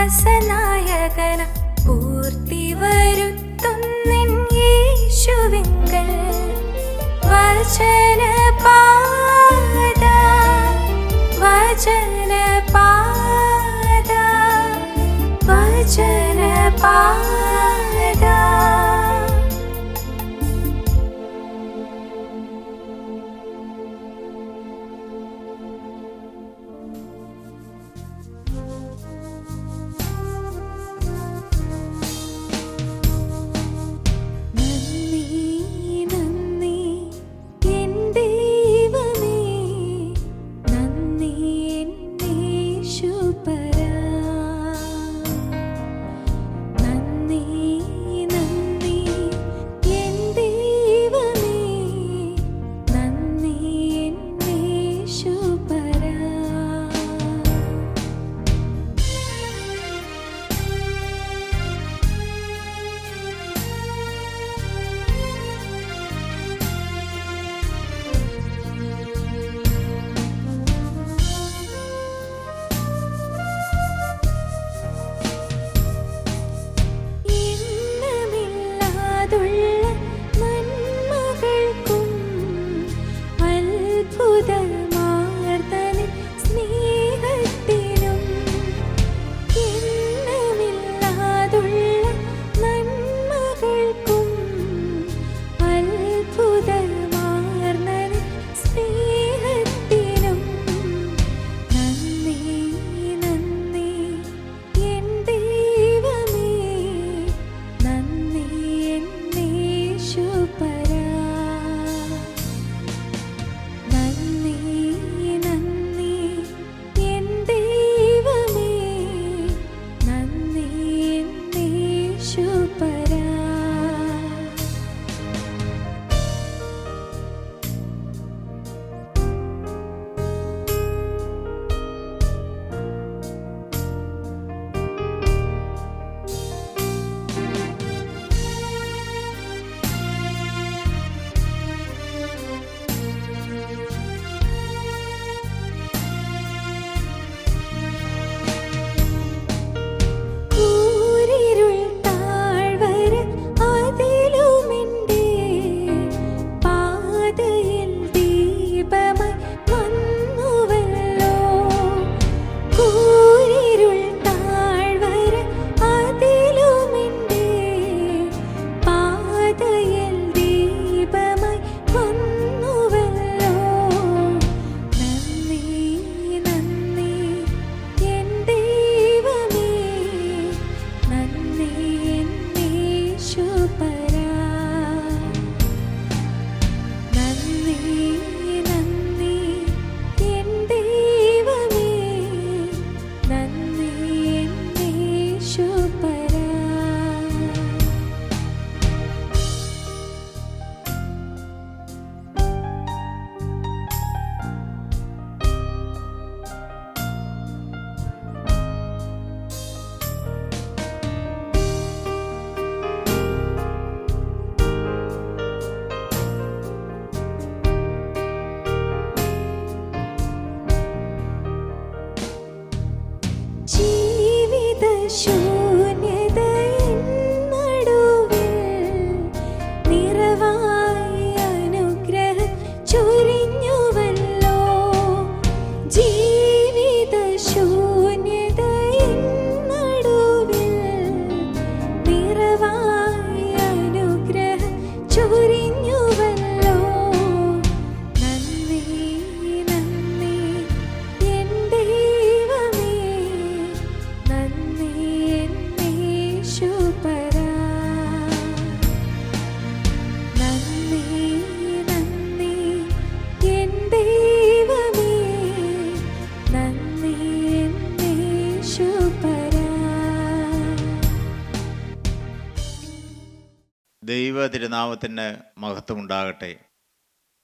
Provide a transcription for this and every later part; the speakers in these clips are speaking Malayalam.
വിശ്വാസനായകന പൂർത്തി വരുത്തുന്നിൻ യേശുവിങ്കൽ വചനപാത വചനപാത വചനപാത. ദൈവ തിരുനാമത്തിന് മഹത്വമുണ്ടാകട്ടെ.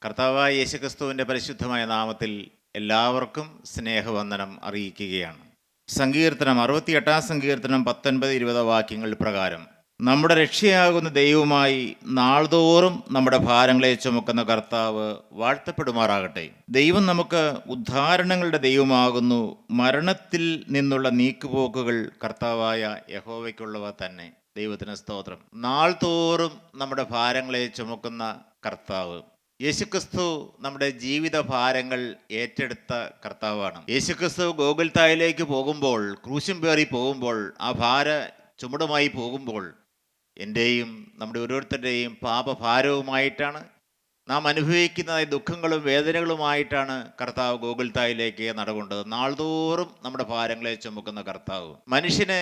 കർത്താവായ യേശുക്രിസ്തുവിൻ്റെ പരിശുദ്ധമായ നാമത്തിൽ എല്ലാവർക്കും സ്നേഹവന്ദനം അറിയിക്കുകയാണ്. സങ്കീർത്തനം 68 സങ്കീർത്തനം 19-20 വാക്യങ്ങൾ പ്രകാരം നമ്മുടെ രക്ഷയാകുന്ന ദൈവമായി നാൾതോറും നമ്മുടെ ഭാരങ്ങളെ ചുമക്കുന്ന കർത്താവ് വാഴ്ത്തപ്പെടുമാറാകട്ടെ. ദൈവം നമുക്ക് ഉദ്ധാരണങ്ങളുടെ ദൈവമാകുന്നു. മരണത്തിൽ നിന്നുള്ള നീക്കുപോക്കുകൾ കർത്താവായ യഹോവയ്ക്കുള്ളവ തന്നെ. ദൈവത്തിന് സ്തോത്രം. നാൾതോറും നമ്മുടെ ഭാരങ്ങളെ ചുമക്കുന്ന കർത്താവ് യേശുക്രിസ്തു നമ്മുടെ ജീവിത ഭാരങ്ങൾ ഏറ്റെടുത്ത കർത്താവാണ്. യേശുക്രിസ്തു ഗോകുൽത്തായിലേക്ക് പോകുമ്പോൾ, ക്രൂശും പേറി പോകുമ്പോൾ, ആ ഭാര ചുമടുമായി പോകുമ്പോൾ എൻ്റെയും നമ്മുടെ ഓരോരുത്തരുടെയും പാപഭാരവുമായിട്ടാണ്, നാം അനുഭവിക്കുന്ന ദുഃഖങ്ങളും വേദനകളുമായിട്ടാണ് കർത്താവ് ഗോകുൽത്തായിലേക്ക് നടകൊണ്ടത്. നാൾതോറും നമ്മുടെ ഭാരങ്ങളെ ചുമക്കുന്ന കർത്താവ്. മനുഷ്യന്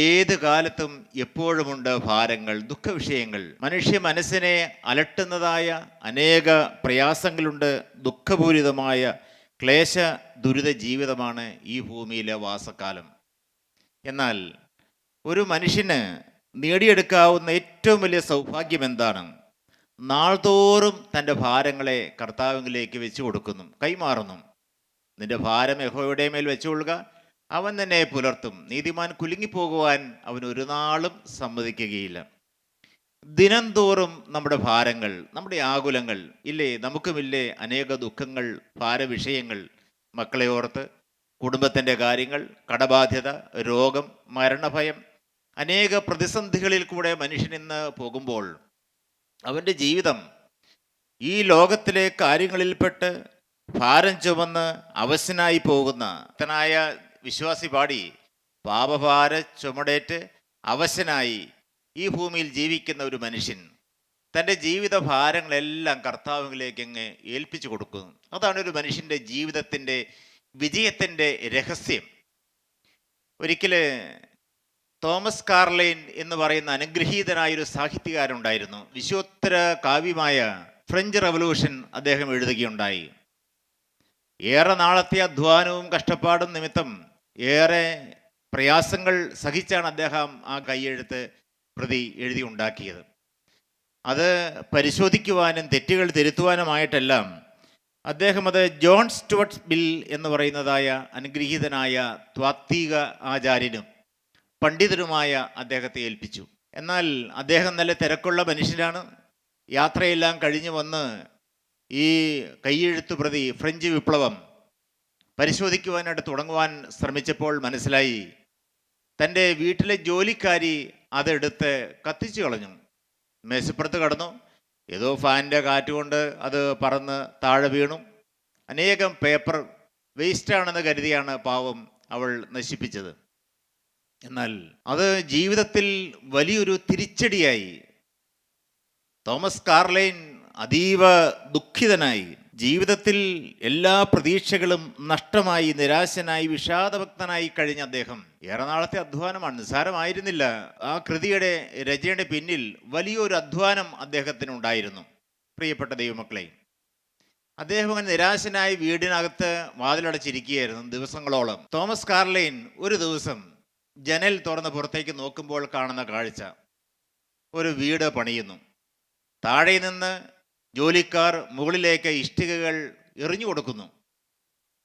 ഏത് കാലത്തും എപ്പോഴുമുണ്ട് ഭാരങ്ങൾ, ദുഃഖവിഷയങ്ങൾ. മനുഷ്യ മനസ്സിനെ അലട്ടുന്നതായ അനേക പ്രയാസങ്ങളുണ്ട്. ദുഃഖപൂരിതമായ ക്ലേശ ദുരിത ജീവിതമാണ് ഈ ഭൂമിയിലെ വാസക്കാലം. എന്നാൽ ഒരു മനുഷ്യന് നേടിയെടുക്കാവുന്ന ഏറ്റവും വലിയ സൗഭാഗ്യം എന്താണ്? നാൾതോറും തൻ്റെ ഭാരങ്ങളെ കർത്താവിലേക്ക് വെച്ചു കൊടുക്കുന്നു, കൈമാറുന്നു. നിന്റെ ഭാരം യഹോവയുടെ മേൽ വെച്ചുകൊള്ളുക, അവൻ തന്നെ പുലർത്തും. നീതിമാൻ കുലുങ്ങിപ്പോകുവാൻ അവൻ ഒരു നാളും സമ്മതിക്കുകയില്ല. ദിനം തോറും നമ്മുടെ ഭാരങ്ങൾ, നമ്മുടെ ആകുലങ്ങൾ ഇല്ലേ, നമുക്കുമില്ലേ അനേക ദുഃഖങ്ങൾ, ഭാരവിഷയങ്ങൾ. മക്കളെ ഓർത്ത്, കുടുംബത്തിൻ്റെ കാര്യങ്ങൾ, കടബാധ്യത, രോഗം, മരണഭയം, അനേക പ്രതിസന്ധികളിൽ കൂടെ മനുഷ്യൻ ഇന്ന് പോകുമ്പോൾ അവൻ്റെ ജീവിതം ഈ ലോകത്തിലെ കാര്യങ്ങളിൽപ്പെട്ട് ഭാരം ചുമന്ന് അവശനായി പോകുന്ന ഭക്തനായ വിശ്വാസി പാടി, പാപഭാര ചുമടേറ്റ് അവശനായി ഈ ഭൂമിയിൽ ജീവിക്കുന്ന ഒരു മനുഷ്യൻ തൻ്റെ ജീവിത ഭാരങ്ങളെല്ലാം കർത്താവിലേക്ക് അങ്ങ് ഏൽപ്പിച്ചു കൊടുക്കുന്നു. അതാണ് ഒരു മനുഷ്യൻ്റെ ജീവിതത്തിൻ്റെ വിജയത്തിൻ്റെ രഹസ്യം. ഒരിക്കൽ തോമസ് കാർലൈൻ എന്ന് പറയുന്ന അനുഗ്രഹീതനായൊരു സാഹിത്യകാരുണ്ടായിരുന്നു. വിശ്വോത്തര കാവ്യമായ ഫ്രഞ്ച് റവല്യൂഷൻ അദ്ദേഹം എഴുതുകയുണ്ടായി. ഏറെ നാളത്തെ അധ്വാനവും കഷ്ടപ്പാടും നിമിത്തം ഏറെ പ്രയാസങ്ങൾ സഹിച്ചാണ് അദ്ദേഹം ആ കൈയെഴുത്ത് പ്രതി എഴുതി ഉണ്ടാക്കിയത്. അത് പരിശോധിക്കുവാനും തെറ്റുകൾ തിരുത്തുവാനുമായിട്ടെല്ലാം അദ്ദേഹം അത് ജോൺ സ്റ്റുവർട്ട് ബിൽ എന്ന് പറയുന്നതായ അനുഗ്രഹീതനായ ത്വാത്വിക ആചാര്യനും പണ്ഡിതരുമായ അദ്ദേഹത്തെ ഏൽപ്പിച്ചു. എന്നാൽ അദ്ദേഹം നല്ല തിരക്കുള്ള മനുഷ്യനാണ്. യാത്രയെല്ലാം കഴിഞ്ഞു വന്ന് ഈ കൈയെഴുത്ത് പ്രതി ഫ്രഞ്ച് വിപ്ലവം പരിശോധിക്കുവാനായിട്ട് തുടങ്ങുവാൻ ശ്രമിച്ചപ്പോൾ മനസ്സിലായി, തൻ്റെ വീട്ടിലെ ജോലിക്കാരി അതെടുത്ത് കത്തിച്ചു കളഞ്ഞു. മേശപ്പുറത്ത് കടന്നു. ഏതോ ഫാനിൻ്റെ കാറ്റുകൊണ്ട് അത് പറന്ന് താഴെ വീണു. അനേകം പേപ്പർ വേസ്റ്റാണെന്ന് കരുതിയാണ് പാവം അവൾ നശിപ്പിച്ചത്. എന്നാൽ അത് ജീവിതത്തിൽ വലിയൊരു തിരിച്ചടിയായി. തോമസ് കാർലൈൻ അതീവ ദുഃഖിതനായി. ജീവിതത്തിൽ എല്ലാ പ്രതീക്ഷകളും നഷ്ടമായി, നിരാശനായി, വിഷാദഭക്തനായി കഴിഞ്ഞ അദ്ദേഹം, ഏറെ നാളത്തെ അധ്വാനമാണ്, നിസ്സാരമായിരുന്നില്ല. ആ കൃതിയുടെ രചനയുടെ പിന്നിൽ വലിയൊരു അധ്വാനം അദ്ദേഹത്തിനുണ്ടായിരുന്നു. പ്രിയപ്പെട്ട ദൈവമക്കളെ, അദ്ദേഹം അങ്ങനെ നിരാശനായി വീടിനകത്ത് വാതിലടച്ചിരിക്കുകയായിരുന്നു ദിവസങ്ങളോളം. തോമസ് കാർലൈൻ ഒരു ദിവസം ജനൽ തുറന്ന് പുറത്തേക്ക് നോക്കുമ്പോൾ കാണുന്ന കാഴ്ച, ഒരു വീട് പണിയുന്നു. താഴെ നിന്ന് ജോലിക്കാർ മുകളിലേക്ക് ഇഷ്ടികകൾ എറിഞ്ഞു കൊടുക്കുന്നു.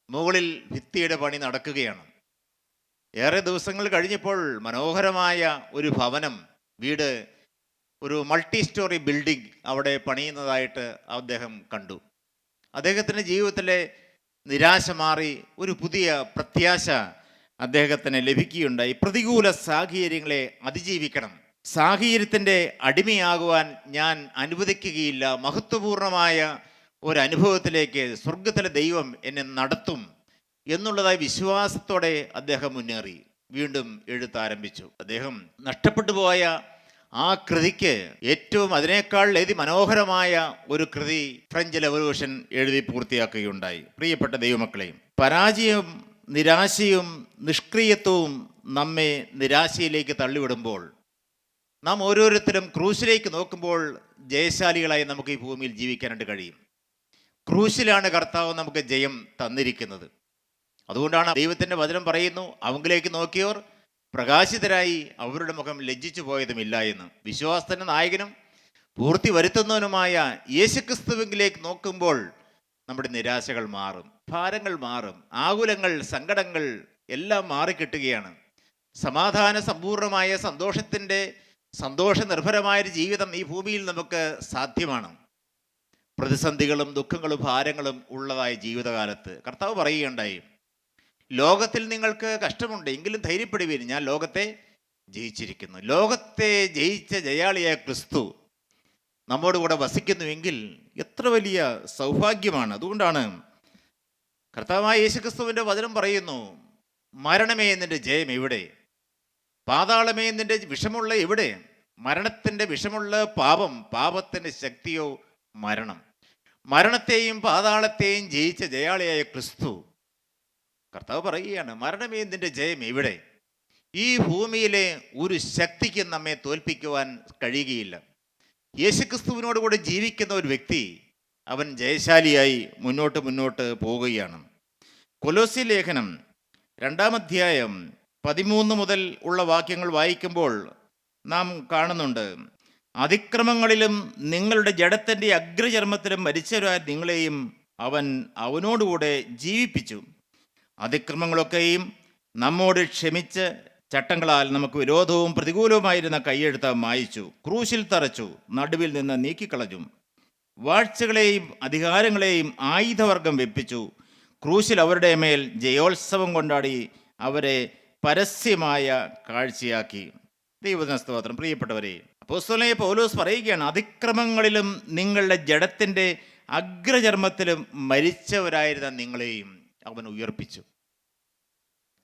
മുകളിൽ ഭിത്തിയുടെ പണി നടക്കുകയാണ്. ഏറെ ദിവസങ്ങൾ കഴിഞ്ഞപ്പോൾ മനോഹരമായ ഒരു ഭവനം, വീട്, ഒരു മൾട്ടി സ്റ്റോറി ബിൽഡിംഗ് അവിടെ പണിയുന്നതായിട്ട് അദ്ദേഹം കണ്ടു. അദ്ദേഹത്തിൻ്റെ ജീവിതത്തിലെ നിരാശ മാറി ഒരു പുതിയ പ്രത്യാശ അദ്ദേഹത്തിന് ലഭിക്കുകയുണ്ടായി. പ്രതികൂല സാഹചര്യങ്ങളെ അതിജീവിക്കണം, സാഹചര്യത്തിൻ്റെ അടിമയാകുവാൻ ഞാൻ അനുവദിക്കുകയില്ല, മഹത്വപൂർണമായ ഒരനുഭവത്തിലേക്ക് സ്വർഗത്തിലെ ദൈവം എന്നെ നടത്തും എന്നുള്ളതായി വിശ്വാസത്തോടെ അദ്ദേഹം മുന്നേറി വീണ്ടും എഴുത്താരംഭിച്ചു. അദ്ദേഹം നഷ്ടപ്പെട്ടു പോയ ആ കൃതിക്ക് ഏറ്റവും അതിനേക്കാൾ മനോഹരമായ ഒരു കൃതി ഫ്രഞ്ച് റവല്യൂഷൻ എഴുതി പൂർത്തിയാക്കുകയുണ്ടായി. പ്രിയപ്പെട്ട ദൈവമക്കളെ, പരാജയവും നിരാശയും നിഷ്ക്രിയത്വവും നമ്മെ നിരാശയിലേക്ക് തള്ളിവിടുമ്പോൾ നാം ഓരോരുത്തരും ക്രൂശിലേക്ക് നോക്കുമ്പോൾ ജയശാലികളായി നമുക്ക് ഈ ഭൂമിയിൽ ജീവിക്കാനായിട്ട് കഴിയും. ക്രൂശിലാണ് കർത്താവ് നമുക്ക് ജയം തന്നിരിക്കുന്നത്. അതുകൊണ്ടാണ് ദൈവത്തിൻ്റെ വചനം പറയുന്നു, അവങ്കിലേക്ക് നോക്കിയവർ പ്രകാശിതരായി അവരുടെ മുഖം ലജ്ജിച്ചു പോയതുമില്ല എന്ന്. വിശ്വാസത്തിൻ്റെ നായകനും പൂർത്തി വരുത്തുന്നവനുമായ യേശുക്രിസ്തുവിലേക്ക് നോക്കുമ്പോൾ നമ്മുടെ നിരാശകൾ മാറും, ഭാരങ്ങൾ മാറും, ആകുലങ്ങൾ, സങ്കടങ്ങൾ എല്ലാം മാറിക്കിട്ടുകയാണ്. സമാധാന സമ്പൂർണമായ സന്തോഷത്തിൻ്റെ സന്തോഷ നിർഭരമായൊരു ജീവിതം ഈ ഭൂമിയിൽ നമുക്ക് സാധ്യമാണ്. പ്രതിസന്ധികളും ദുഃഖങ്ങളും ഭാരങ്ങളും ഉള്ളതായ ജീവിതകാലത്ത് കർത്താവ് പറയുകയുണ്ടായി, ലോകത്തിൽ നിങ്ങൾക്ക് കഷ്ടമുണ്ട്, എങ്കിലും ധൈര്യപ്പെടുവീൻ, ഞാൻ ലോകത്തെ ജയിച്ചിരിക്കുന്നു. ലോകത്തെ ജയിച്ച ജയാളിയായ ക്രിസ്തു നമ്മോട് കൂടെ വസിക്കുന്നുവെങ്കിൽ എത്ര വലിയ സൗഭാഗ്യമാണ്. അതുകൊണ്ടാണ് കർത്താവായ യേശുക്രിസ്തുവിൻ്റെ വചനം പറയുന്നു, മരണമേ നിന്റെ ജയം എവിടെ? പാതാളമേ നിന്റെ വിഷമുള്ള എവിടെ? മരണത്തിൻ്റെ വിഷമുള്ള പാപം, പാപത്തിൻ്റെ ശക്തിയോ മരണം. മരണത്തെയും പാതാളത്തെയും ജയിച്ച ജയാളിയായ ക്രിസ്തു കർത്താവ് പറയുകയാണ്, മരണമേ നിന്റെ ജയം എവിടെ? ഈ ഭൂമിയിലെ ഒരു ശക്തിക്കും നമ്മെ തോൽപ്പിക്കുവാൻ കഴിയുകയില്ല. യേശുക്രിസ്തുവിനോട് കൂടെ ജീവിക്കുന്ന ഒരു വ്യക്തി അവൻ ജയശാലിയായി മുന്നോട്ട് പോവുകയാണ്. കൊലോസ്യ ലേഖനം 2-ാം അധ്യായം 13 മുതൽ ഉള്ള വാക്യങ്ങൾ വായിക്കുമ്പോൾ നാം കാണുന്നുണ്ട്, അതിക്രമങ്ങളിലും നിങ്ങളുടെ ജഡത്തിൻ്റെ അഗ്രചർമ്മത്തിലും മരിച്ചവരായ നിങ്ങളെയും അവൻ അവനോടുകൂടെ ജീവിപ്പിച്ചു. അതിക്രമങ്ങളൊക്കെയും നമ്മോട് ക്ഷമിച്ച് ചട്ടങ്ങളാൽ നമുക്ക് വിരോധവും പ്രതികൂലവുമായിരുന്ന കൈയെഴുത്ത് മായിച്ചു, ക്രൂശിൽ തറച്ചു, നടുവിൽ നിന്ന് നീക്കിക്കളഞ്ഞു. വാഴ്ചകളെയും അധികാരങ്ങളെയും ആയുധവർഗം വെപ്പിച്ചു, ക്രൂശിൽ അവരുടെ മേൽ ജയോത്സവം കൊണ്ടാടി അവരെ പരസ്യമായ കാഴ്ചയാക്കി. ദൈവത്തിന് സ്തോത്രം. പ്രിയപ്പെട്ടവരെ, അപ്പോസ്തലനായ പൗലോസ് പറയുകയാണ്, അതിക്രമങ്ങളിലും നിങ്ങളുടെ ജഡത്തിൻ്റെ അഗ്രചർമ്മത്തിലും മരിച്ചവരായിരുന്ന നിങ്ങളെയും അവൻ ഉയർപ്പിച്ചു.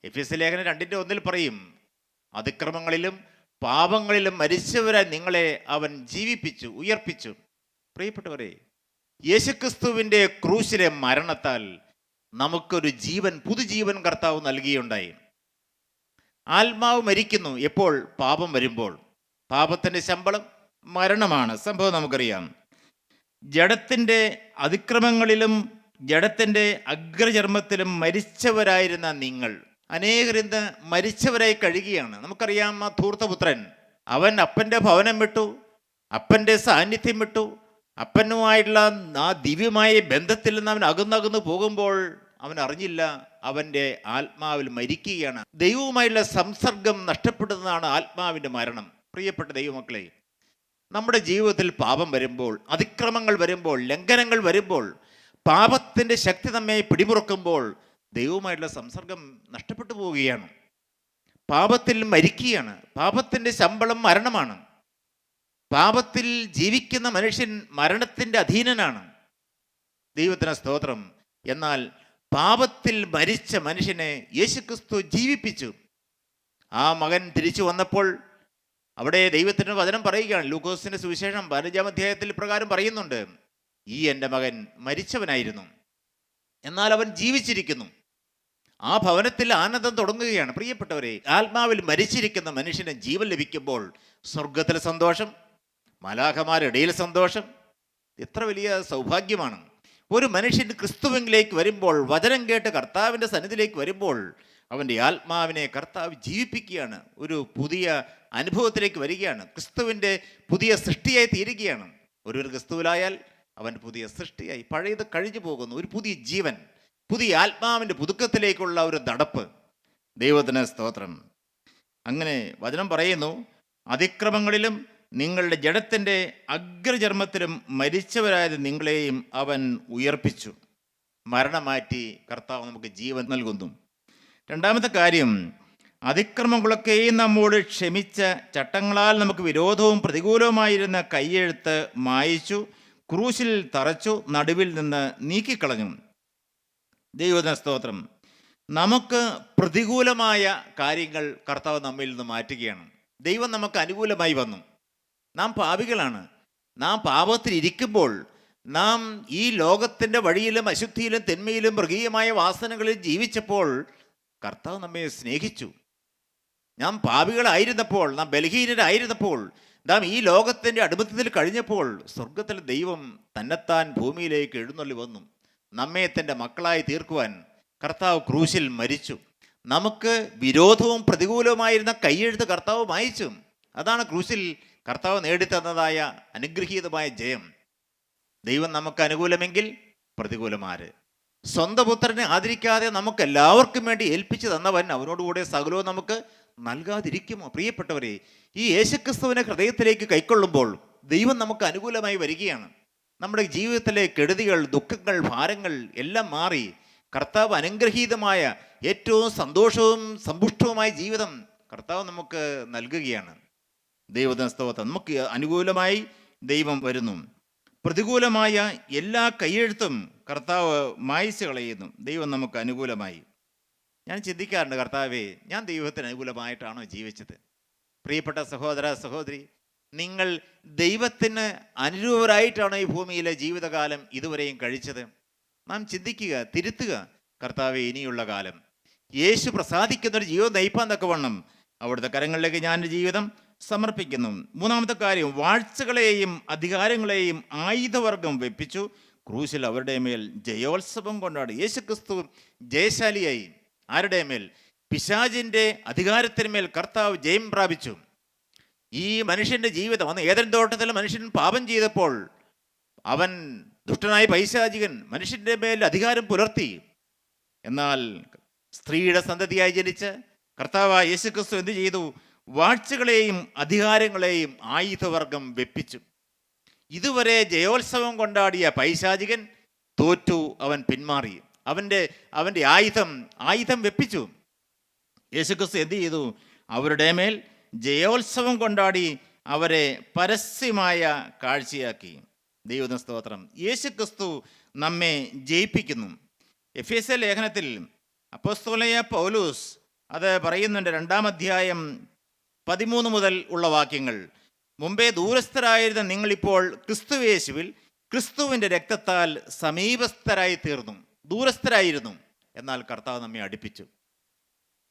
എഫെസ്യ ലേഖനം 2:1 പറയും, അതിക്രമങ്ങളിലും പാപങ്ങളിലും മരിച്ചവരായി നിങ്ങളെ അവൻ ജീവിപ്പിച്ചു, ഉയർപ്പിച്ചു. പ്രിയപ്പെട്ടവരെ, യേശുക്രിസ്തുവിൻ്റെ ക്രൂശിലെ മരണത്താൽ നമുക്കൊരു ജീവൻ, പുതുജീവൻ കർത്താവ് നൽകിയുണ്ടായി. ആത്മാവ് മരിക്കുന്നു എപ്പോൾ? പാപം വരുമ്പോൾ. പാപത്തിൻ്റെ ശമ്പളം മരണമാണ്. സംഭവം നമുക്കറിയാം. ജഡത്തിൻ്റെ അതിക്രമങ്ങളിലും ജഡത്തിൻ്റെ അഗ്രചർമ്മത്തിലും മരിച്ചവരായിരുന്ന നിങ്ങൾ, അനേകർ ഇന്ന് മരിച്ചവരായി കഴിയുകയാണ്. നമുക്കറിയാം, ആ ധൂർത്തപുത്രൻ, അവൻ അപ്പൻ്റെ ഭവനം വിട്ടു, അപ്പൻ്റെ സാന്നിധ്യം വിട്ടു, അപ്പനുമായിട്ടുള്ള ആ ദിവ്യമായ ബന്ധത്തിൽ നിന്ന് അവൻ അകന്നകന്നു പോകുമ്പോൾ അവൻ അറിഞ്ഞില്ല, അവൻ്റെ ആത്മാവിൽ മരിക്കുകയാണ്. ദൈവവുമായുള്ള സംസർഗം നഷ്ടപ്പെടുന്നതാണ് ആത്മാവിൻ്റെ മരണം. പ്രിയപ്പെട്ട ദൈവമക്കളെ, നമ്മുടെ ജീവിതത്തിൽ പാപം വരുമ്പോൾ, അതിക്രമങ്ങൾ വരുമ്പോൾ, ലംഘനങ്ങൾ വരുമ്പോൾ, പാപത്തിൻ്റെ ശക്തി നമ്മെ പിടിമുറുക്കുമ്പോൾ ദൈവവുമായിട്ടുള്ള സംസർഗം നഷ്ടപ്പെട്ടു പോവുകയാണ്. പാപത്തിൽ മരിക്കുകയാണ്. പാപത്തിൻ്റെ ശമ്പളം മരണമാണ്. പാപത്തിൽ ജീവിക്കുന്ന മനുഷ്യൻ മരണത്തിൻ്റെ അധീനനാണ്. ദൈവത്തിന് സ്തോത്രം. എന്നാൽ പാപത്തിൽ മരിച്ച മനുഷ്യനെ യേശുക്രിസ്തു ജീവിപ്പിച്ചു. ആ മകൻ തിരിച്ചു വന്നപ്പോൾ അവിടെ ദൈവത്തിൻ്റെ വചനം പറയുകയാണ്. ലൂക്കോസിൻ്റെ സുവിശേഷം 15-ാം അധ്യായത്തിൽ പ്രകാരം പറയുന്നുണ്ട്, ഈ എൻ്റെ മകൻ മരിച്ചവനായിരുന്നു, എന്നാൽ അവൻ ജീവിച്ചിരിക്കുന്നു. ആ ഭവനത്തിൽ ആനന്ദം തുടങ്ങുകയാണ്. പ്രിയപ്പെട്ടവരെ, ആത്മാവിൽ മരിച്ചിരിക്കുന്ന മനുഷ്യന് ജീവൻ ലഭിക്കുമ്പോൾ സ്വർഗത്തിലെ സന്തോഷം, മാലാഖമാരുടെ ഇടയിൽ സന്തോഷം, എത്ര വലിയ സൗഭാഗ്യമാണ്. ഒരു മനുഷ്യൻ ക്രിസ്തുവിലേക്ക് വരുമ്പോൾ, വചനം കേട്ട് കർത്താവിൻ്റെ സന്നിധിയിലേക്ക് വരുമ്പോൾ അവൻ്റെ ആത്മാവിനെ കർത്താവ് ജീവിപ്പിക്കുകയാണ്. ഒരു പുതിയ അനുഭവത്തിലേക്ക് വരികയാണ്. ക്രിസ്തുവിൻ്റെ പുതിയ സൃഷ്ടിയായി തീരുകയാണ്. ഒരു ക്രിസ്തുവിലായാൽ അവൻ പുതിയ സൃഷ്ടിയായി, പഴയത് കഴിഞ്ഞു പോകുന്നു. ഒരു പുതിയ ജീവൻ, പുതിയ ആത്മാവിൻ്റെ പുതുക്കത്തിലേക്കുള്ള ഒരു നടപ്പ്. ദൈവത്തിന് സ്തോത്രം. അങ്ങനെ വചനം പറയുന്നു, അതിക്രമങ്ങളിലും നിങ്ങളുടെ ജഡത്തിൻ്റെ അഗ്രചർമ്മത്തിലും മരിച്ചവരായത് നിങ്ങളെയും അവൻ ഉയർപ്പിച്ചു. മരണം മാറ്റി കർത്താവ് നമുക്ക് ജീവൻ നൽകുന്നു. രണ്ടാമത്തെ കാര്യം, അതിക്രമങ്ങളൊക്കെയും നമ്മോട് ക്ഷമിച്ച ചട്ടങ്ങളാൽ നമുക്ക് വിരോധവും പ്രതികൂലവുമായിരുന്ന കൈയെഴുത്ത് മായിച്ചു, ക്രൂശിൽ തറച്ചു, നടുവിൽ നിന്ന് നീക്കിക്കളഞ്ഞു. ദൈവത്തിന് സ്തോത്രം. നമുക്ക് പ്രതികൂലമായ കാര്യങ്ങൾ കർത്താവ് നമ്മിൽ നിന്ന് മാറ്റുകയാണ്. ദൈവം നമുക്ക് അനുകൂലമായി വന്നു. നാം പാപികളാണ്. നാം പാപത്തിൽ ഇരിക്കുമ്പോൾ, നാം ഈ ലോകത്തിൻ്റെ വഴിയിലും അശുദ്ധിയിലും തിന്മയിലും മൃഗീയമായ വാസനകളിൽ ജീവിച്ചപ്പോൾ കർത്താവ് നമ്മെ സ്നേഹിച്ചു. നാം പാപികളായിരുന്നപ്പോൾ, നാം ബലഹീനരായിരുന്നപ്പോൾ, നാം ഈ ലോകത്തിൻ്റെ അടിമത്തത്തിൽ കഴിഞ്ഞപ്പോൾ സ്വർഗത്തിൽ ദൈവം തന്നെത്താൻ ഭൂമിയിലേക്ക് എഴുന്നള്ളി വന്നു. നമ്മെ തൻ്റെ മക്കളായി തീർക്കുവാൻ കർത്താവ് ക്രൂശിൽ മരിച്ചു. നമുക്ക് വിരോധവും പ്രതികൂലവുമായിരുന്ന കൈയെഴുത്ത് കർത്താവ് മായിച്ചു. അതാണ് ക്രൂശിൽ കർത്താവ് നേടിത്തന്നതായ അനുഗ്രഹീതമായ ജയം. ദൈവം നമുക്ക് അനുകൂലമെങ്കിൽ പ്രതികൂലമാര്? സ്വന്തം പുത്രനെ ആദരിക്കാതെ നമുക്ക് എല്ലാവർക്കും വേണ്ടി ഏൽപ്പിച്ചു തന്നവൻ അവനോടുകൂടെ സകലവും നമുക്ക് നൽകാതിരിക്കുമോ? പ്രിയപ്പെട്ടവരെ, ഈ യേശുക്രിസ്തുവിനെ ഹൃദയത്തിലേക്ക് കൈക്കൊള്ളുമ്പോൾ ദൈവം നമുക്ക് അനുകൂലമായി വരികയാണ്. നമ്മുടെ ജീവിതത്തിലെ കെടുതികൾ, ദുഃഖങ്ങൾ, ഭാരങ്ങൾ എല്ലാം മാറി കർത്താവ് അനുഗ്രഹീതമായ ഏറ്റവും സന്തോഷവും സമ്പുഷ്ടവുമായ ജീവിതം കർത്താവ് നമുക്ക് നൽകുകയാണ്. ദൈവത്തിന് സ്തോത്രം. നമുക്ക് അനുകൂലമായി ദൈവം വരുന്നു. പ്രതികൂലമായ എല്ലാ കൈയെഴുത്തും കർത്താവ് മായ്ച്ചു കളയുന്നു. ദൈവം നമുക്ക് അനുകൂലമായി. ഞാൻ ചിന്തിക്കാറുണ്ട്, കർത്താവേ, ഞാൻ ദൈവത്തിന് അനുകൂലമായിട്ടാണോ ജീവിച്ചത്? പ്രിയപ്പെട്ട സഹോദര സഹോദരി, നിങ്ങൾ ദൈവത്തിന് അനുരൂപരായിട്ടാണോ ഈ ഭൂമിയിലെ ജീവിതകാലം ഇതുവരെയും കഴിച്ചത്? നാം ചിന്തിക്കുക, തിരുത്തുക. കർത്താവെ, ഇനിയുള്ള കാലം യേശു പ്രസാദിക്കുന്നൊരു ജീവിതം നയിപ്പാൻ തക്കവണ്ണം അവിടുത്തെ കരങ്ങളിലേക്ക് ഞാൻ എൻ്റെ ജീവിതം സമർപ്പിക്കുന്നു. മൂന്നാമത്തെ കാര്യം, വാഴ്ചകളെയും അധികാരങ്ങളെയും ആയുധവർഗം വെപ്പിച്ചു ക്രൂശിൽ അവരുടെ മേൽ ജയോത്സവം കൊണ്ടാടി. യേശുക്രിസ്തു ജയശാലിയായി. ആരുടെ മേൽ? പിശാചിൻ്റെ അധികാരത്തിന്മേൽ കർത്താവ് ജയം പ്രാപിച്ചു. ഈ മനുഷ്യൻ്റെ ജീവിതം, അന്ന് ഏദൻ തോട്ടത്തിൽ മനുഷ്യൻ പാപം ചെയ്തപ്പോൾ അവൻ ദുഷ്ടനായ പൈശാചികൻ മനുഷ്യൻ്റെ മേൽ അധികാരം പുലർത്തി. എന്നാൽ സ്ത്രീയുടെ സന്തതിയായി ജനിച്ച് കർത്താവായ യേശുക്രിസ്തു എന്ത് ചെയ്തു? വാഴ്ചകളെയും അധികാരങ്ങളെയും ആയുധവർഗം വെപ്പിച്ചു. ഇതുവരെ ജയോത്സവം കൊണ്ടാടിയ പൈശാചികൻ തോറ്റു, അവൻ പിന്മാറി. അവൻ്റെ ആയുധം വെപ്പിച്ചു. യേശുക്രിസ്തു എന്ത് ചെയ്തു? അവരുടെ മേൽ ജയോത്സവം കൊണ്ടാടി അവരെ പരസ്യമായ കാഴ്ചയാക്കി. ദൈവത്തിന് സ്തോത്രം. യേശുക്രിസ്തു നമ്മെ ജയിപ്പിക്കുന്നു. എഫേസ്യ ലേഖനത്തിൽ അപ്പോസ്തലനായ പൗലോസ് അത് പറയുന്നുണ്ട്. 2-ാം അധ്യായം 13 മുതൽ ഉള്ള വാക്യങ്ങൾ. മുമ്പേ ദൂരസ്ഥരായിരുന്ന നിങ്ങളിപ്പോൾ ക്രിസ്തുവേശുവിൽ ക്രിസ്തുവിൻ്റെ രക്തത്താൽ സമീപസ്ഥരായി തീർന്നു. ദൂരസ്ഥരായിരുന്നു, എന്നാൽ കർത്താവ് നമ്മെ അടുപ്പിച്ചു.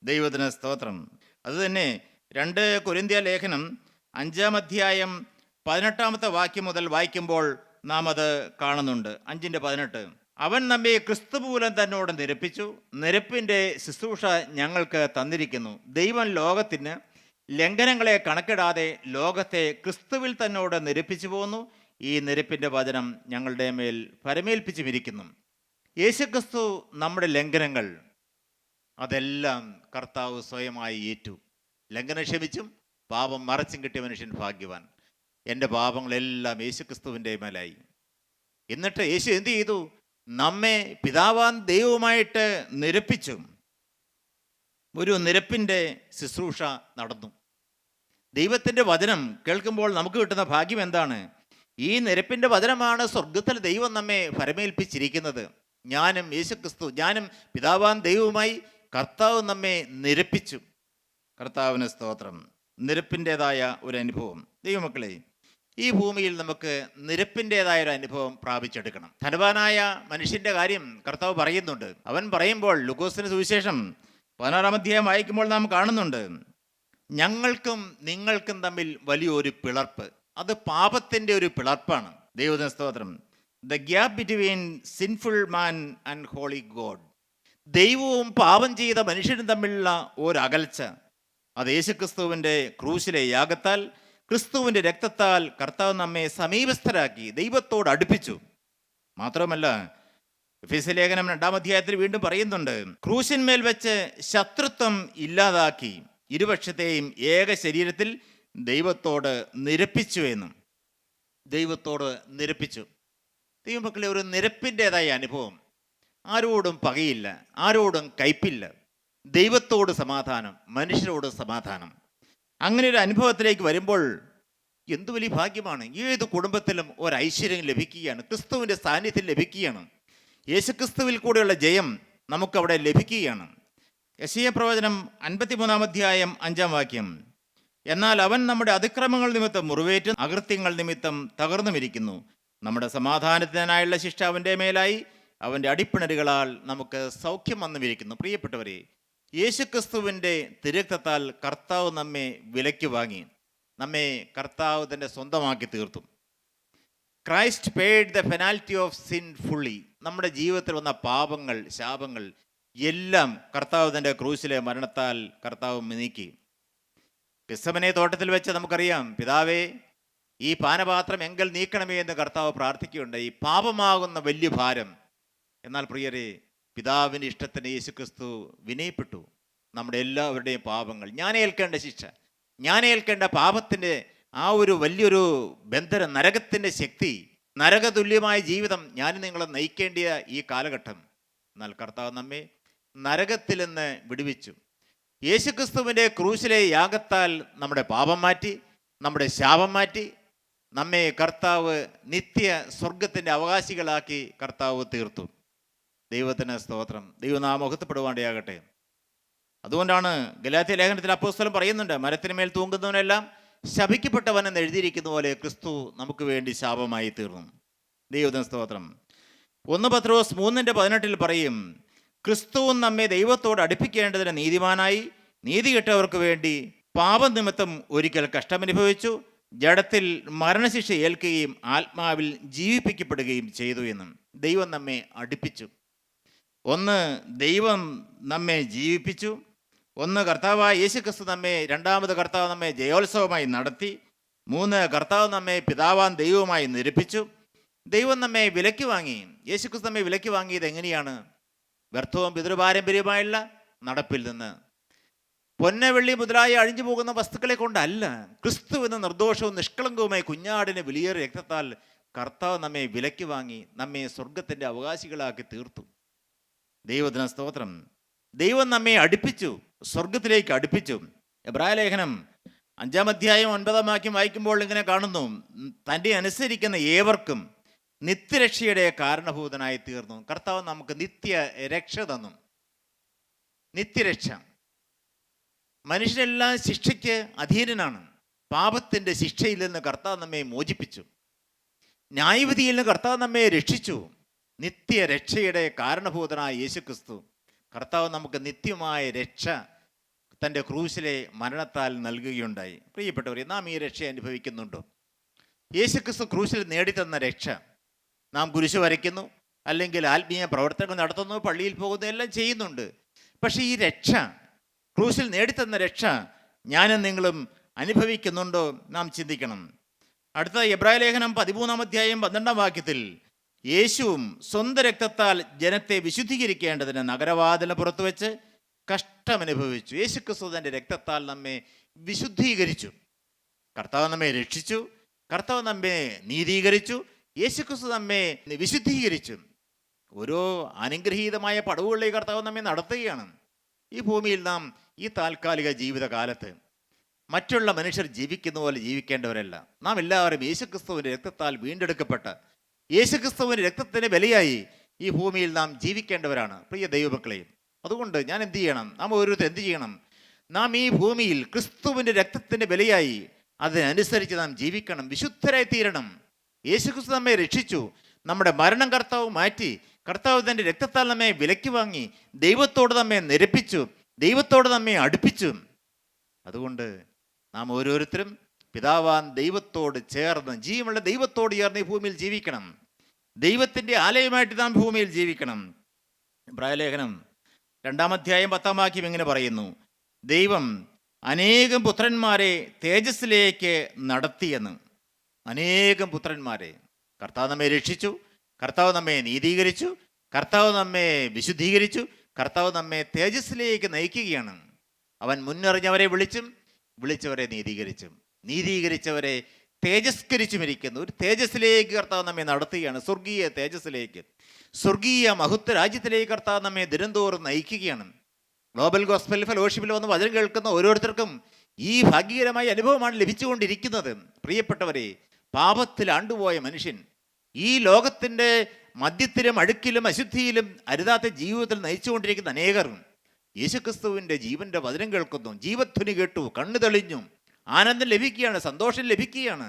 ദൈവത്തിന് സ്തോത്രം. അതുതന്നെ 2 കൊരിന്ത്യ ലേഖനം 5-ാം അധ്യായം 18-ാമത്തെ വാക്യം മുതൽ വായിക്കുമ്പോൾ നാം അത് കാണുന്നുണ്ട്. 5:18. അവൻ നമ്മെ ക്രിസ്തുമൂലം തന്നോട് നിരപ്പിച്ചു, നിരപ്പിൻ്റെ ശുശ്രൂഷ ഞങ്ങൾക്ക് തന്നിരിക്കുന്നു. ദൈവം ലോകത്തിന് ലംഘനങ്ങളെ കണക്കിടാതെ ലോകത്തെ ക്രിസ്തുവിൽ തന്നോട് നിരപ്പിച്ചു പോന്നു. ഈ നിരപ്പിൻ്റെ വചനം ഞങ്ങളുടെ മേൽ പരമേൽപ്പിച്ചുമിരിക്കുന്നു. യേശുക്രിസ്തു നമ്മുടെ ലംഘനങ്ങൾ അതെല്ലാം കർത്താവ് സ്വയമായി ഏറ്റു. ലംഘനം ക്ഷമിച്ചും പാപം മറച്ചും കിട്ടിയ മനുഷ്യൻ ഭാഗ്യവാൻ. എൻ്റെ പാപങ്ങളെല്ലാം യേശുക്രിസ്തുവിൻ്റെ മേലായി. എന്നിട്ട് യേശു എന്ത് ചെയ്തു? നമ്മെ പിതാവാൻ ദൈവവുമായിട്ട് നിരപ്പിച്ചു. ഒരു നിരപ്പിൻ്റെ ശുശ്രൂഷ നടന്നു. ദൈവത്തിൻ്റെ വചനം കേൾക്കുമ്പോൾ നമുക്ക് കിട്ടുന്ന ഭാഗ്യം എന്താണ്? ഈ നിരപ്പിൻ്റെ വചനമാണ് സ്വർഗത്തിൽ ദൈവം നമ്മെ ഫരമേൽപ്പിച്ചിരിക്കുന്നത്. ഞാനും യേശുക്രിസ്തു, ഞാനും പിതാവാൻ ദൈവവുമായി കർത്താവ് നമ്മെ നിരപ്പിച്ചു. കർത്താവിന് സ്തോത്രം. നിരപ്പിൻ്റെതായ ഒരു അനുഭവം. ദൈവമക്കളെ, ഈ ഭൂമിയിൽ നമുക്ക് നിരപ്പിൻ്റെതായ ഒരു അനുഭവം പ്രാപിച്ചെടുക്കണം. ധനവാനായ മനുഷ്യൻ്റെ കാര്യം കർത്താവ് പറയുന്നുണ്ട്. അവൻ പറയുമ്പോൾ ലൂക്കോസിന് സുവിശേഷം 16-ാം അധ്യായം വായിക്കുമ്പോൾ നാം കാണുന്നുണ്ട്, ഞങ്ങൾക്കും നിങ്ങൾക്കും തമ്മിൽ വലിയൊരു പിളർപ്പ്. അത് പാപത്തിൻ്റെ ഒരു പിളർപ്പാണ്. ദൈവത്തിന് സ്തോത്രം. The gap between sinful man and holy God. ദൈവവും പാപം ചെയ്ത മനുഷ്യനും തമ്മിലുള്ള ഒരകൽച്ച. അത് യേശുക്രിസ്തുവിൻ്റെ ക്രൂശിലെ യാഗത്താൽ, ക്രിസ്തുവിൻ്റെ രക്തത്താൽ കർത്താവ് നമ്മെ സമീപസ്ഥരാക്കി, ദൈവത്തോട് അടുപ്പിച്ചു. മാത്രമല്ല, എഫേസ്യ ലേഖനം 2-ാം അധ്യായത്തിൽ വീണ്ടും പറയുന്നുണ്ട്, ക്രൂശിന്മേൽ വെച്ച് ശത്രുത്വം ഇല്ലാതാക്കി ഇരുപക്ഷത്തെയും ഏക ശരീരത്തിൽ ദൈവത്തോട് നിരപ്പിച്ചു എന്നും. ദൈവത്തോട് നിരപ്പിച്ചു. ദൈവമക്കളെ, ഒരു നിരപ്പിൻ്റെതായ അനുഭവം. ആരോടും പകയില്ല, ആരോടും കയ്പില്ല. ദൈവത്തോട് സമാധാനം, മനുഷ്യരോട് സമാധാനം. അങ്ങനെ ഒരു അനുഭവത്തിലേക്ക് വരുമ്പോൾ എന്തു വലിയ ഭാഗ്യമാണ്. ഏത് കുടുംബത്തിലും ഒരു ഐശ്വര്യം ലഭിക്കുകയാണ്, ക്രിസ്തുവിൻ്റെ സാന്നിധ്യം ലഭിക്കുകയാണ്. യേശുക്രിസ്തുവിൽ കൂടെയുള്ള ജയം നമുക്കവിടെ ലഭിക്കുകയാണ്. യെശയ്യാ പ്രവചനം 53-ാം അധ്യായം 5-ാം വാക്യം. എന്നാൽ അവൻ നമ്മുടെ അതിക്രമങ്ങൾ നിമിത്തം മുറിവേറ്റും അകൃത്യങ്ങൾ നിമിത്തം തകർന്നുമിരിക്കുന്നു. നമ്മുടെ സമാധാനത്തിനായുള്ള ശിക്ഷ അവൻ്റെ മേലായി, അവൻ്റെ അടിപ്പിണരുകളാൽ നമുക്ക് സൗഖ്യം വന്നുമിരിക്കുന്നു. പ്രിയപ്പെട്ടവരെ, യേശുക്രിസ്തുവിൻ്റെ തിരക്തത്താൽ കർത്താവ് നമ്മെ വിലയ്ക്ക് വാങ്ങി, നമ്മെ കർത്താവ് തന്നെ സ്വന്തമാക്കി തീർത്തു. Christ paid the penalty of sin fully. നമ്മുടെ ജീവിതത്തിൽ വന്ന പാപങ്ങൾ, ശാപങ്ങൾ എല്ലാം കർത്താവ് തൻ്റെ ക്രൂശിലെ മരണത്താൽ കർത്താവ് നീക്കി. ഗെത്സമനെ തോട്ടത്തിൽ വെച്ച് നമുക്കറിയാം, പിതാവേ, ഈ പാനപാത്രം എങ്കിൽ നീക്കണമേ എന്ന് കർത്താവ് പ്രാർത്ഥിക്കുകയുണ്ട്. ഈ പാപമാകുന്ന വലിയ ഭാരം. എന്നാൽ പ്രിയരെ, പിതാവിൻ്റെ ഇഷ്ടത്തിന് യേശുക്രിസ്തു വിനയപ്പെട്ടു. നമ്മുടെ എല്ലാവരുടെയും പാപങ്ങൾ, ഞാൻ ഏൽക്കേണ്ട ശിക്ഷ, ഞാൻ ഏൽക്കേണ്ട പാപത്തിൻ്റെ ആ ഒരു വലിയൊരു ബന്ധനം, നരകത്തിൻ്റെ ശക്തി, നരകതുല്യമായ ജീവിതം ഞാൻ നിങ്ങളെ നയിക്കേണ്ടിയ ഈ കാലഘട്ടം. എന്നാൽ കർത്താവ് നമ്മെ നരകത്തിൽ നിന്ന് വിടുവിച്ചു. യേശുക്രിസ്തുവിൻ്റെ ക്രൂശിലെ യാഗത്താൽ നമ്മുടെ പാപം മാറ്റി, നമ്മുടെ ശാപം മാറ്റി, നമ്മെ കർത്താവ് നിത്യ സ്വർഗത്തിൻ്റെ അവകാശികളാക്കി കർത്താവ് തീർത്തു. ദൈവത്തിന് സ്തോത്രം. ദൈവനാമം മഹത്വപ്പെടുവാണ്ടിയാകട്ടെ. അതുകൊണ്ടാണ് ഗലാത്യ ലേഖനത്തിൽ അപ്പോസ്തലൻ പറയുന്നുണ്ട്, മരത്തിന്മേൽ തൂങ്ങുന്നവനെല്ലാം ശപിക്കപ്പെട്ടവനെന്ന് എഴുതിയിരിക്കുന്ന പോലെ ക്രിസ്തു നമുക്ക് വേണ്ടി ശാപമായി തീർന്നു. ദൈവത്തിന് സ്തോത്രം. 1 പത്രോസ് 3:18 പറയും, ക്രിസ്തുവും നമ്മെ ദൈവത്തോട് അടുപ്പിക്കേണ്ടതിന് നീതിമാനായി നീതികെട്ടവർക്ക് വേണ്ടി പാപനിമിത്തം ഒരിക്കൽ കഷ്ടമനുഭവിച്ചു, ജഡത്തിൽ മരണശിക്ഷ ഏൽക്കുകയും ആത്മാവിൽ ജീവിപ്പിക്കപ്പെടുകയും ചെയ്തു എന്നും. ദൈവം നമ്മെ അടുപ്പിച്ചു. ഒന്ന്, ദൈവം നമ്മെ ജീവിപ്പിച്ചു. ഒന്ന്, കർത്താവായ യേശുക്രിസ്തു നമ്മെ, രണ്ടാമത് കർത്താവ് നമ്മെ ജയോത്സവമായി നടത്തി. 3, കർത്താവ് നമ്മെ പിതാവാൻ ദൈവവുമായി നിരപ്പിച്ചു. ദൈവം നമ്മെ വിലയ്ക്ക് വാങ്ങി. യേശുക്രിസ്തു നമ്മെ വിലയ്ക്ക് വാങ്ങിയത് എങ്ങനെയാണ്? വ്യർത്ഥവും പിതൃപാരമ്പര്യമായുള്ള നടപ്പിൽ നിന്ന്, പൊന്ന വെള്ളി മുതലായി അഴിഞ്ഞു പോകുന്ന വസ്തുക്കളെ കൊണ്ടല്ല, ക്രിസ്തു എന്ന നിർദോഷവും നിഷ്കളങ്കവുമായി കുഞ്ഞാടിനെ വിലയേറിയ രക്തത്താൽ കർത്താവ് നമ്മെ വിലയ്ക്ക് വാങ്ങി, നമ്മെ സ്വർഗത്തിൻ്റെ അവകാശികളാക്കി തീർത്തു. ദൈവത്തിന് സ്തോത്രം. ദൈവം നമ്മെ അടുപ്പിച്ചു, സ്വർഗത്തിലേക്ക് അടുപ്പിച്ചു. എബ്രായ ലേഖനം 5-ാം അധ്യായം 9-ാം വാക്യം വായിക്കുമ്പോൾ ഇങ്ങനെ കാണുന്നു, തൻ്റെ അനുസരിക്കുന്ന ഏവർക്കും നിത്യരക്ഷയുടെ കാരണഭൂതനായി തീർന്നു. കർത്താവ് നമുക്ക് നിത്യ രക്ഷ തന്നു. നിത്യരക്ഷ. മനുഷ്യരെല്ലാം ശിക്ഷയ്ക്ക് അധീനനാണ്. പാപത്തിൻ്റെ ശിക്ഷയിൽ നിന്ന് കർത്താവ് നമ്മെ മോചിപ്പിച്ചു. ന്യായവിധിയിൽ നിന്ന് കർത്താവ് നമ്മെ രക്ഷിച്ചു. നിത്യരക്ഷയുടെ കാരണഭൂതനായ യേശുക്രിസ്തു കർത്താവ് നമുക്ക് നിത്യമായ രക്ഷ തൻ്റെ ക്രൂശിലെ മരണത്താൽ നൽകുകയുണ്ടായി. പ്രിയപ്പെട്ടവരെ, നാം ഈ രക്ഷ അനുഭവിക്കുന്നുണ്ടോ? യേശുക്രിസ്തു ക്രൂശിൽ നേടിത്തന്ന രക്ഷ നാം കുരിശ് വരയ്ക്കുന്നു, അല്ലെങ്കിൽ ആത്മീയ പ്രവർത്തനങ്ങൾ നടത്തുന്നു, പള്ളിയിൽ പോകുന്നു, എല്ലാം ചെയ്യുന്നുണ്ട്. പക്ഷേ ഈ രക്ഷ, ക്രൂശിൽ നേടിത്തന്ന രക്ഷ ഞാനും നിങ്ങളും അനുഭവിക്കുന്നുണ്ടോ? നാം ചിന്തിക്കണം. അടുത്ത എബ്രായ ലേഖനം 13-ാം അധ്യായം 12-ാം വാക്യത്തിൽ, യേശുവും സ്വന്തം രക്തത്താൽ ജനത്തെ വിശുദ്ധീകരിക്കേണ്ടതിന് നഗരവാതിലിന് പുറത്തു വെച്ച് കഷ്ടമനുഭവിച്ചു. യേശുക്രിസ്തു തൻ്റെ രക്തത്താൽ നമ്മെ വിശുദ്ധീകരിച്ചു. കർത്താവ് നമ്മെ രക്ഷിച്ചു, കർത്താവ് നമ്മെ നീതീകരിച്ചു, യേശുക്രിസ്തു നമ്മെ വിശുദ്ധീകരിച്ചു. ഓരോ അനുഗ്രഹീതമായ പടവുകളിലേക്ക് കർത്താവ് നമ്മെ നടത്തുകയാണ്. ഈ ഭൂമിയിൽ നാം ഈ താൽക്കാലിക ജീവിതകാലത്ത് മറ്റുള്ള മനുഷ്യർ ജീവിക്കുന്ന പോലെ ജീവിക്കേണ്ടവരല്ല. നാം എല്ലാവരും യേശുക്രിസ്തുവിൻ്റെ രക്തത്താൽ വീണ്ടെടുക്കപ്പെട്ട, യേശുക്രിസ്തുവിൻ്റെ രക്തത്തിന് വിലയായി ഈ ഭൂമിയിൽ നാം ജീവിക്കേണ്ടവരാണ്. പ്രിയ ദൈവമക്കളെയും, അതുകൊണ്ട് ഞാൻ എന്ത് ചെയ്യണം? നാം ഓരോരുത്തർ എന്ത് ചെയ്യണം? നാം ഈ ഭൂമിയിൽ ക്രിസ്തുവിൻ്റെ രക്തത്തിൻ്റെ വിലയായി അതിനനുസരിച്ച് നാം ജീവിക്കണം, വിശുദ്ധരായി തീരണം. യേശുക്രിസ്തു നമ്മെ രക്ഷിച്ചു, നമ്മുടെ മരണം കർത്താവ് മാറ്റി, കർത്താവ് തൻ്റെ രക്തത്താൽ നമ്മെ വിലയ്ക്ക് വാങ്ങി, ദൈവത്തോട് നമ്മെ നിരപ്പിച്ചു, ദൈവത്തോട് നമ്മെ അടുപ്പിച്ചു. അതുകൊണ്ട് നാം ഓരോരുത്തരും പിതാവാൻ ദൈവത്തോട് ചേർന്ന്, ജീവനുള്ള ദൈവത്തോട് ചേർന്ന് ഈ ഭൂമിയിൽ ജീവിക്കണം. ദൈവത്തിൻ്റെ ആലയമായിട്ട് നാം ഭൂമിയിൽ ജീവിക്കണം. ഇബ്രായലേഖനം 2-ാം അധ്യായം 10-ാം വാക്യം ഇങ്ങനെ പറയുന്നു, ദൈവം അനേകം പുത്രന്മാരെ തേജസ്സിലേക്ക് നടത്തിയെന്ന്. അനേകം പുത്രന്മാരെ. കർത്താവ് നമ്മെ രക്ഷിച്ചു, കർത്താവ് നമ്മെ നീതീകരിച്ചു, കർത്താവ് നമ്മെ വിശുദ്ധീകരിച്ചു, കർത്താവ് നമ്മെ തേജസ്സിലേക്ക് നയിക്കുകയാണ്. അവൻ മുന്നറിഞ്ഞവരെ വിളിച്ചും വിളിച്ചവരെ നീതീകരിച്ചും നീതീകരിച്ചവരെ തേജസ്കരിച്ചുമിരിക്കുന്നു. ഒരു തേജസ്സിലേക്ക് കർത്താവ് നമ്മെ നടത്തുകയാണ്, സ്വർഗീയ തേജസ്സിലേക്ക്, സ്വർഗീയ മഹത്വ രാജ്യത്തിലേക്ക് കർത്താവ് നമ്മെ ദിനംതോറും നയിക്കുകയാണ്. ഗ്ലോബൽ ഗോസ്പൽ ഫെലോഷിപ്പിൽ വന്ന് വചനം കേൾക്കുന്ന ഓരോരുത്തർക്കും ഈ ഭാഗ്യകരമായ അനുഭവമാണ് ലഭിച്ചുകൊണ്ടിരിക്കുന്നത്. പ്രിയപ്പെട്ടവരെ, പാപത്തിൽ ആണ്ടുപോയ മനുഷ്യൻ ഈ ലോകത്തിൻ്റെ മദ്യത്തിലും അഴുക്കിലും അശുദ്ധിയിലും അരുതാത്ത ജീവിതത്തിൽ നയിച്ചുകൊണ്ടിരിക്കുന്ന അനേകർ യേശുക്രിസ്തുവിൻ്റെ ജീവൻ്റെ വചനം കേൾക്കുന്നു, ജീവധ്വനി കേട്ടു, കണ്ണു തെളിഞ്ഞു, ആനന്ദം ലഭിക്കുകയാണ്, സന്തോഷം ലഭിക്കുകയാണ്,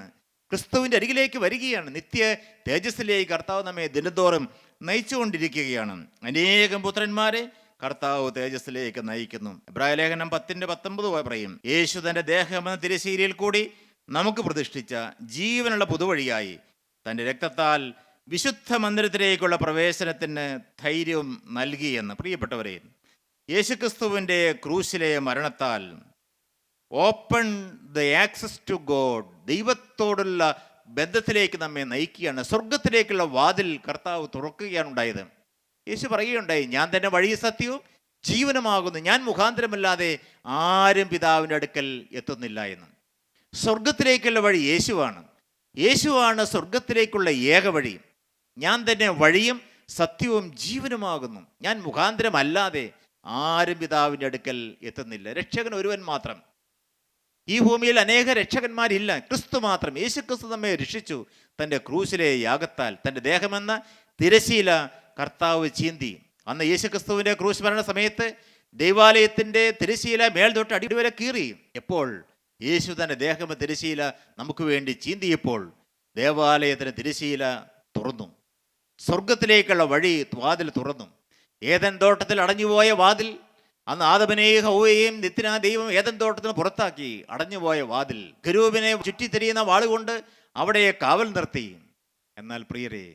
ക്രിസ്തുവിൻ്റെ അരികിലേക്ക് വരികയാണ്. നിത്യ തേജസ്സിലേക്ക് കർത്താവ് നമ്മെ ദിനംതോറും നയിച്ചുകൊണ്ടിരിക്കുകയാണ്. അനേകം പുത്രന്മാരെ കർത്താവ് തേജസ്സിലേക്ക് നയിക്കുന്നു. എബ്രായ ലേഖനം 10:19 പറയും, യേശു തൻ്റെ ദേഹമെന്ന തിരശ്ശീലയിൽ കൂടി നമുക്ക് പ്രതിഷ്ഠിച്ച ജീവനുള്ള പുതുവഴിയായി തൻ്റെ രക്തത്താൽ വിശുദ്ധ മന്ദിരത്തിലേക്കുള്ള പ്രവേശനത്തിന് ധൈര്യം നൽകിയെന്ന്. പ്രിയപ്പെട്ടവരെ, യേശുക്രിസ്തുവിൻ്റെ ക്രൂശിലെ മരണത്താൽ open the access to God, ദൈവത്തോടുള്ള ബന്ധത്തിലേക്ക് നമ്മെ നയിക്കുകയാണ്. സ്വർഗത്തിലേക്കുള്ള വാതിൽ കർത്താവ് തുറക്കുകയാണ് ഉണ്ടായത്. യേശു പറയുകയുണ്ടായി, ഞാൻ തന്നെ വഴി സത്യവും ജീവനുമാകുന്നു. ഞാൻ മുഖാന്തരമല്ലാതെ ആരും പിതാവിൻ്റെ അടുക്കൽ എത്തുന്നില്ല എന്ന്. സ്വർഗത്തിലേക്കുള്ള വഴി യേശുവാണ്. യേശുവാണ് സ്വർഗത്തിലേക്കുള്ള ഏക വഴി. ഞാൻ തന്നെ വഴിയും സത്യവും ജീവനുമാകുന്നു. ഞാൻ മുഖാന്തരമല്ലാതെ ആരും പിതാവിൻ്റെ അടുക്കൽ എത്തുന്നില്ല. രക്ഷകൻ ഒരുവൻ മാത്രം. ഈ ഭൂമിയിൽ അനേക രക്ഷകന്മാരില്ല, ക്രിസ്തു മാത്രം. യേശു ക്രിസ്തു നമ്മെ രക്ഷിച്ചു തൻ്റെ ക്രൂശിലെ യാഗത്താൽ. തൻ്റെ ദേഹമെന്ന തിരശീല കർത്താവ് ചീന്തി. അന്ന് യേശു ക്രിസ്തുവിൻ്റെ ക്രൂശ് മരണ സമയത്ത് ദൈവാലയത്തിൻ്റെ തിരശീല മേൽ തൊട്ട് അടിവരെ കീറി. എപ്പോൾ യേശു തൻ്റെ ദേഹമെന്ന തിരശീല നമുക്ക് വേണ്ടി ചീന്തിയപ്പോൾ ദേവാലയത്തിന് തിരശീല തുറന്നു. സ്വർഗത്തിലേക്കുള്ള വഴി വാതിൽ തുറന്നു. ഏദൻ തോട്ടത്തിൽ അടഞ്ഞുപോയ വാതിൽ, അന്ന് ആദമനെയും ഹൗവയെയും നിത്യനായ ദൈവം ഏദൻ തോട്ടത്തിന് പുറത്താക്കി. അടഞ്ഞുപോയ വാതിൽ, കെരൂബിനെ ചുറ്റിത്തിരിയുന്ന വാളുകൊണ്ട് അവിടെ കാവൽ നിർത്തി. എന്നാൽ പ്രിയരെ,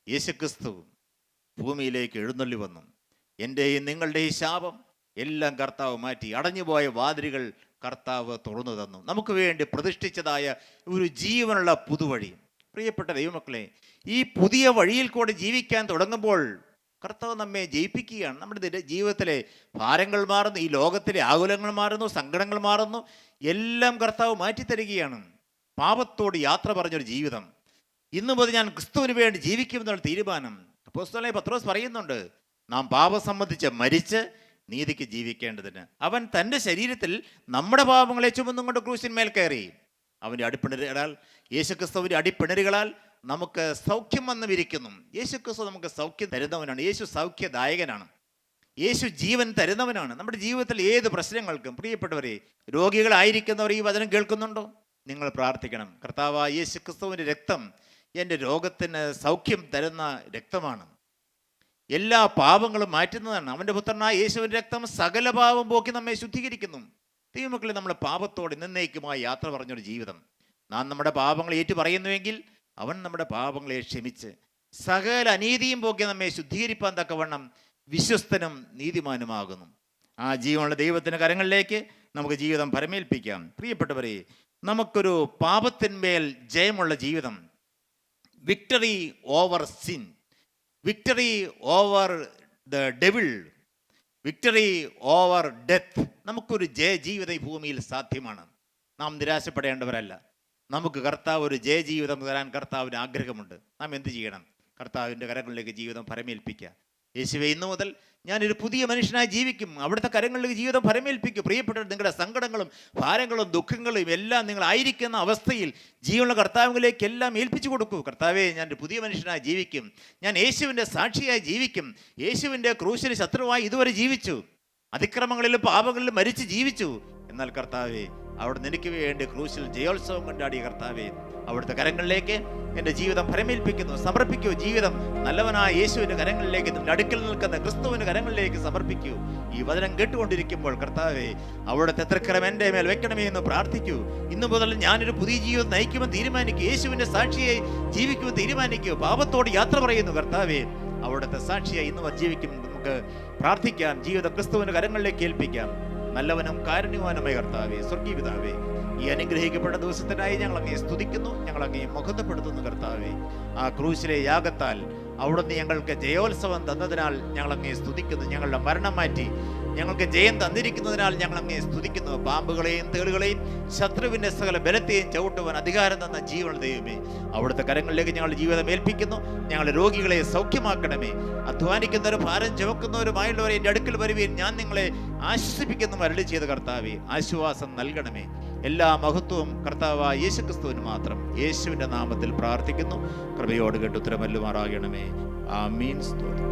യേശുക്രിസ്തു ഭൂമിയിലേക്ക് എഴുന്നള്ളി വന്നു. എൻ്റെയും നിങ്ങളുടെയും ശാപം എല്ലാം കർത്താവ് മാറ്റി. അടഞ്ഞുപോയ വാതിലുകൾ കർത്താവ് തുറന്നു തന്നു. നമുക്ക് വേണ്ടി പ്രതിഷ്ഠിച്ചതായ ഒരു ജീവനുള്ള പുതുവഴി. പ്രിയപ്പെട്ട ദൈവമക്കളെ, ഈ പുതിയ വഴിയിൽ കൂടെ ജീവിക്കാൻ തുടങ്ങുമ്പോൾ കർത്താവ് നമ്മെ ജയിപ്പിക്കുകയാണ്. നമ്മുടെ ജീവിതത്തിലെ ഭാരങ്ങൾ മാറുന്നു, ഈ ലോകത്തിലെ ആകുലങ്ങൾ മാറുന്നു, സങ്കടങ്ങൾ മാറുന്നു, എല്ലാം കർത്താവ് മാറ്റിത്തരികയാണ്. പാപത്തോട് യാത്ര പറഞ്ഞൊരു ജീവിതം. ഇന്നു മുതൽ ഞാൻ ക്രിസ്തുവിന് വേണ്ടി ജീവിക്കുമെന്നുള്ള തീരുമാനം. അപ്പോസ്തലനായ പത്രോസ് പറയുന്നുണ്ട്, നാം പാപം സംബന്ധിച്ച് മരിച്ച് നീതിക്ക് ജീവിക്കേണ്ടതിന് അവൻ തൻ്റെ ശരീരത്തിൽ നമ്മുടെ പാപങ്ങളെ ചുമന്നും കൊണ്ട് ക്രൂശിന്മേൽ കയറി. അവൻ്റെ അടിപ്പിണരുകളാൽ, യേശുക്രിസ്തുവിൻ്റെ അടിപ്പിണരുകളാൽ നമുക്ക് സൗഖ്യം വന്നുമിരിക്കുന്നു. യേശുക്രിസ്തു നമുക്ക് സൗഖ്യം തരുന്നവനാണ്. യേശു സൗഖ്യദായകനാണ്. യേശു ജീവൻ തരുന്നവനാണ്. നമ്മുടെ ജീവിതത്തിൽ ഏത് പ്രശ്നങ്ങൾക്കും, പ്രിയപ്പെട്ടവരെ, രോഗികളായിരിക്കുന്നവർ ഈ വചനം കേൾക്കുന്നുണ്ടോ? നിങ്ങൾ പ്രാർത്ഥിക്കണം. കർത്താവായ യേശുക്രിസ്തുവിൻ്റെ രക്തം എൻ്റെ രോഗത്തിന് സൗഖ്യം തരുന്ന രക്തമാണ്. എല്ലാ പാപങ്ങളും മാറ്റുന്നതാണ്. അവൻ്റെ പുത്രനായ യേശുവിൻ്റെ രക്തം സകല പാപം പോക്കി നമ്മെ ശുദ്ധീകരിക്കുന്നു. ദൈവമക്കളെ, നമ്മൾ പാപത്തോട് എന്നേക്കുമായി യാത്ര പറഞ്ഞൊരു ജീവിതം. നാം നമ്മുടെ പാപങ്ങൾ ഏറ്റു പറയുന്നുവെങ്കിൽ അവൻ നമ്മുടെ പാപങ്ങളെ ക്ഷമിച്ച് സകല അനീതിയും പോക്കി നമ്മെ ശുദ്ധീകരിപ്പാൻ തക്കവണ്ണം വിശ്വസ്തനും നീതിമാനുമാകുന്നു. ആ ജീവനുള്ള ദൈവത്തിൻ്റെ കരങ്ങളിലേക്ക് നമുക്ക് ജീവിതം പരമേൽപ്പിക്കാം. പ്രിയപ്പെട്ടവരെ, നമുക്കൊരു പാപത്തിന്മേൽ ജയമുള്ള ജീവിതം, victory over sin, victory over the devil, victory over death, നമുക്കൊരു ജയജീവിതം ഈ ഭൂമിയിൽ സാധ്യമാണ്. നാം നിരാശപ്പെടേണ്ടവരല്ല. നമുക്ക് കർത്താവ് ഒരു ജയജീവിതം തരാൻ കർത്താവിന് ആഗ്രഹമുണ്ട്. നാം എന്ത് ചെയ്യണം? കർത്താവിൻ്റെ കരങ്ങളിലേക്ക് ജീവിതം പരമേൽപ്പിക്കുക. യേശുവേ, ഇന്നു മുതൽ ഞാനൊരു പുതിയ മനുഷ്യനായി ജീവിക്കും. അവിടുത്തെ കരങ്ങളിലേക്ക് ജീവിതം പരമേൽപ്പിക്കും. പ്രിയപ്പെട്ടവർ, നിങ്ങളുടെ സങ്കടങ്ങളും ഭാരങ്ങളും ദുഃഖങ്ങളും എല്ലാം നിങ്ങളായിരിക്കുന്ന അവസ്ഥയിൽ ജീവനുള്ള കർത്താവിലേക്ക് എല്ലാം ഏൽപ്പിച്ചു കൊടുക്കൂ. കർത്താവേ, ഞാനൊരു പുതിയ മനുഷ്യനായി ജീവിക്കും. ഞാൻ യേശുവിൻ്റെ സാക്ഷിയായി ജീവിക്കും. യേശുവിൻ്റെ ക്രൂശിന് ശത്രുവായി ഇതുവരെ ജീവിച്ചു. അതിക്രമങ്ങളിലും പാപങ്ങളിലും മരിച്ച് ജീവിച്ചു. എന്നാൽ കർത്താവേ, അവിടെ എനിക്ക് വേണ്ടി ക്രൂശിൽ ജയോത്സവം കൊണ്ടാടിയ കർത്താവേ, അവിടുത്തെ കരങ്ങളിലേക്ക് എൻ്റെ ജീവിതം ഫലമേൽപ്പിക്കുന്നു, സമർപ്പിക്കൂ. ജീവിതം നല്ലവനായ യേശുവിൻ്റെ കരങ്ങളിലേക്ക്, നിന്റെ അടുക്കൽ നിൽക്കുന്ന ക്രിസ്തുവിൻ്റെ കരങ്ങളിലേക്ക് സമർപ്പിക്കൂ. ഈ വചനം കേട്ടുകൊണ്ടിരിക്കുമ്പോൾ കർത്താവേ, അവിടുത്തെ തൃക്കരം എൻ്റെ മേൽ വെക്കണമേ എന്ന് പ്രാർത്ഥിക്കൂ. ഇന്നു മുതൽ ഞാനൊരു പുതിയ ജീവിതം നയിക്കുമെന്ന് തീരുമാനിക്കൂ. യേശുവിൻ്റെ സാക്ഷിയായി ജീവിക്കുമെന്ന് തീരുമാനിക്കൂ. പാപത്തോട് യാത്ര പറയുന്നു കർത്താവേ, അവിടുത്തെ സാക്ഷിയായി ഇന്ന് ജീവിക്കും. നമുക്ക് പ്രാർത്ഥിക്കാം. ജീവിതം ക്രിസ്തുവിൻ്റെ കരങ്ങളിലേക്ക് ഏൽപ്പിക്കാം. നല്ലവനും കാരുണ്യവാനുമായ കർത്താവേ, സ്വർഗീയ പിതാവേ, ഈ അനുഗ്രഹിക്കപ്പെട്ട ദിവസത്തിനായി ഞങ്ങൾ അങ്ങയെ സ്തുതിക്കുന്നു, ഞങ്ങൾ അങ്ങയെ മഹത്വപ്പെടുത്തുന്നു. കർത്താവേ, ആ ക്രൂശിലെ യാഗത്താൽ അവിടുന്ന് ഞങ്ങൾക്ക് ജയോത്സവം തന്നതിനാൽ ഞങ്ങൾ അങ്ങയെ സ്തുതിക്കുന്നു. ഞങ്ങളുടെ മരണം മാറ്റി ഞങ്ങൾക്ക് ജയം തന്നിരിക്കുന്നതിനാൽ ഞങ്ങൾ അങ്ങയെ സ്തുതിക്കുന്നു. പാമ്പുകളെയും തേളുകളെയും ശത്രുവിൻ്റെ സകല ബലത്തെയും ചവിട്ടുവാൻ അധികാരം തന്ന ജീവൻ ദൈവമേ, അവിടുത്തെ കരങ്ങളിലേക്ക് ഞങ്ങളുടെ ജീവിതം ഏൽപ്പിക്കുന്നു. ഞങ്ങളുടെ രോഗികളെ സൗഖ്യമാക്കണമേ. അധ്വാനിക്കുന്നവരും ഭാരം ചുമക്കുന്നവരുമായുള്ളവരെ എൻ്റെ അടുക്കൽ വരുവീൻ, ഞാൻ നിങ്ങളെ ആശ്വസിപ്പിക്കുന്നു അരുളി ചെയ്ത കർത്താവേ, ആശ്വാസം നൽകണമേ. എല്ലാ മഹത്വവും കർത്താവായ യേശുക്രിസ്തുവിന് മാത്രം. യേശുവിൻ്റെ നാമത്തിൽ പ്രാർത്ഥിക്കുന്നു. കൃപയോട് കേട്ട് ഉത്തരമല്ലുമാറാകണമേ. ആമീൻ. സ്തോത്രം.